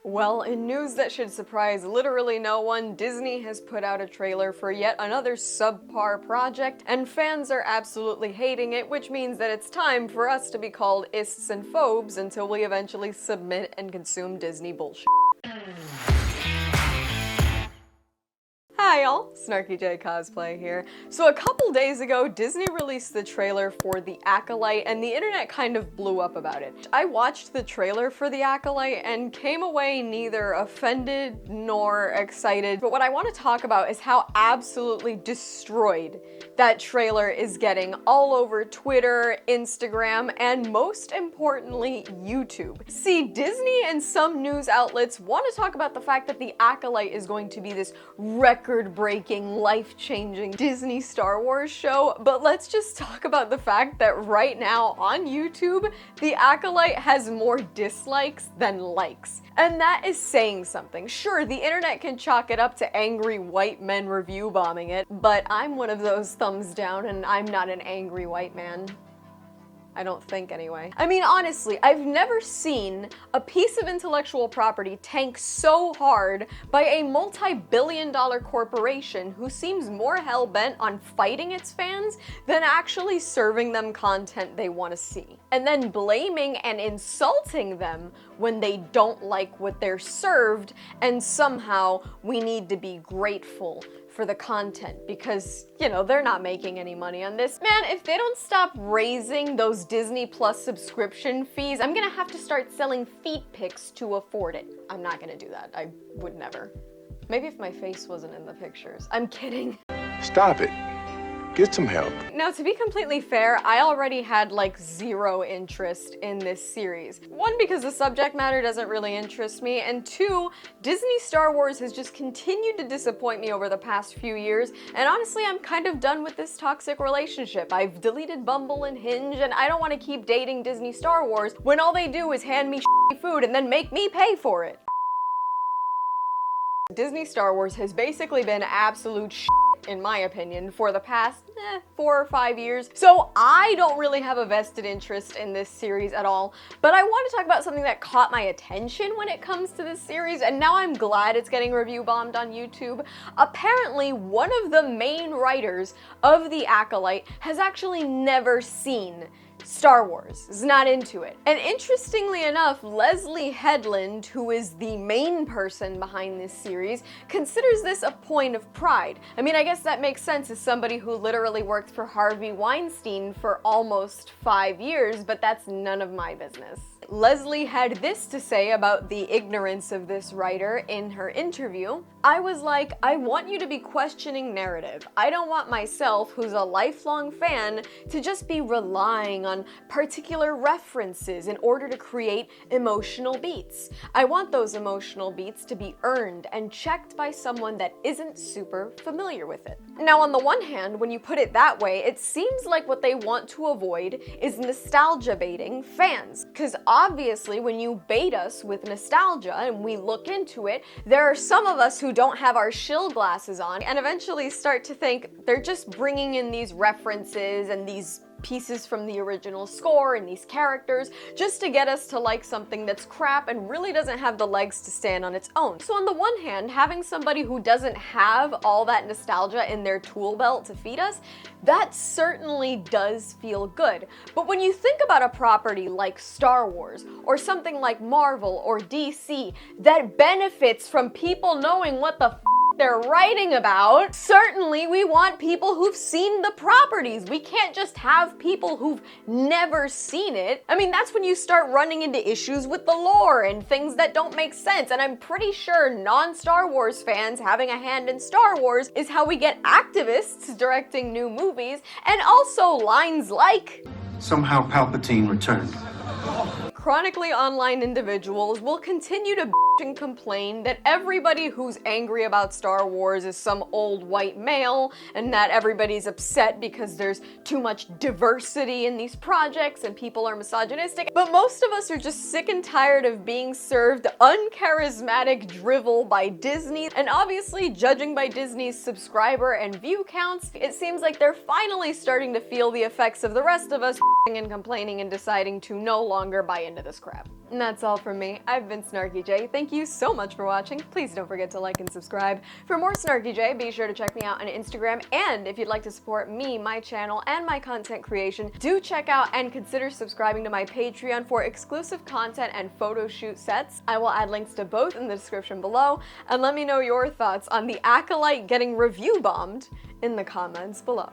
Well, in news that should surprise literally no one, Disney has put out a trailer for yet another subpar project, and fans are absolutely hating it, which means that it's time for us to be called ists and phobes until we eventually submit and consume Disney bullshit. Hi y'all, SnarkyJay cosplay here. So a couple days ago, Disney released the trailer for The Acolyte, and the internet kind of blew up about it. I watched the trailer for The Acolyte and came away neither offended nor excited, but what I want to talk about is how absolutely destroyed that trailer is getting all over Twitter, Instagram, and most importantly, YouTube. See, Disney and some news outlets want to talk about the fact that The Acolyte is going to be this record-breaking, life-changing Disney Star Wars show, but let's just talk about the fact that right now on YouTube, The Acolyte has more dislikes than likes. And that is saying something. Sure, the internet can chalk it up to angry white men review bombing it, but I'm one of those thumbs down and I'm not an angry white man. I don't think anyway. I mean, honestly, I've never seen a piece of intellectual property tank so hard by a multi-billion-dollar corporation who seems more hell-bent on fighting its fans than actually serving them content they want to see. And then blaming and insulting them when they don't like what they're served, and somehow we need to be grateful for the content because, you know, they're not making any money on this. Man, if they don't stop raising those Disney Plus subscription fees, I'm gonna have to start selling feet pics to afford it. I'm not gonna do that. I would never. Maybe if my face wasn't in the pictures. I'm kidding. Stop it. Get some help. Now, to be completely fair, I already had like zero interest in this series. One, because the subject matter doesn't really interest me, and two, Disney Star Wars has just continued to disappoint me over the past few years, and honestly, I'm kind of done with this toxic relationship. I've deleted Bumble and Hinge, and I don't want to keep dating Disney Star Wars when all they do is hand me shitty food and then make me pay for it. Disney Star Wars has basically been absolute shit, in my opinion, for the past 4 or 5 years. So I don't really have a vested interest in this series at all, but I want to talk about something that caught my attention when it comes to this series, and now I'm glad it's getting review bombed on YouTube. Apparently, one of the main writers of The Acolyte has actually never seen Star Wars, is not into it. And interestingly enough, Leslie Headland, who is the main person behind this series, considers this a point of pride. I mean, I guess that makes sense as somebody who literally worked for Harvey Weinstein for almost 5 years, but that's none of my business. Leslie had this to say about the ignorance of this writer in her interview. I was like, I want you to be questioning narrative. I don't want myself, who's a lifelong fan, to just be relying on particular references in order to create emotional beats. I want those emotional beats to be earned and checked by someone that isn't super familiar with it. Now, on the one hand, when you put it that way, it seems like what they want to avoid is nostalgia baiting fans. Because obviously, when you bait us with nostalgia and we look into it, there are some of us who don't have our shill glasses on and eventually start to think they're just bringing in these references and these pieces from the original score and these characters just to get us to like something that's crap and really doesn't have the legs to stand on its own. So on the one hand, having somebody who doesn't have all that nostalgia in their tool belt to feed us, that certainly does feel good. But when you think about a property like Star Wars or something like Marvel or DC that benefits from people knowing what the they're writing about, certainly we want people who've seen the properties. We can't just have people who've never seen it. I mean, that's when you start running into issues with the lore and things that don't make sense, and I'm pretty sure non-Star Wars fans having a hand in Star Wars is how we get activists directing new movies, and also lines like, "Somehow Palpatine returned." Chronically online individuals will continue to and complain that everybody who's angry about Star Wars is some old white male and that everybody's upset because there's too much diversity in these projects and people are misogynistic. But most of us are just sick and tired of being served uncharismatic drivel by Disney. And obviously, judging by Disney's subscriber and view counts, it seems like they're finally starting to feel the effects of the rest of us and complaining and deciding to no longer buy into this crap. And that's all from me. I've been SnarkyJay. Thank you so much for watching. Please don't forget to like and subscribe. For more SnarkyJay, be sure to check me out on Instagram, and if you'd like to support me, my channel, and my content creation, do check out and consider subscribing to my Patreon for exclusive content and photo shoot sets. I will add links to both in the description below, and let me know your thoughts on the Acolyte getting review bombed in the comments below.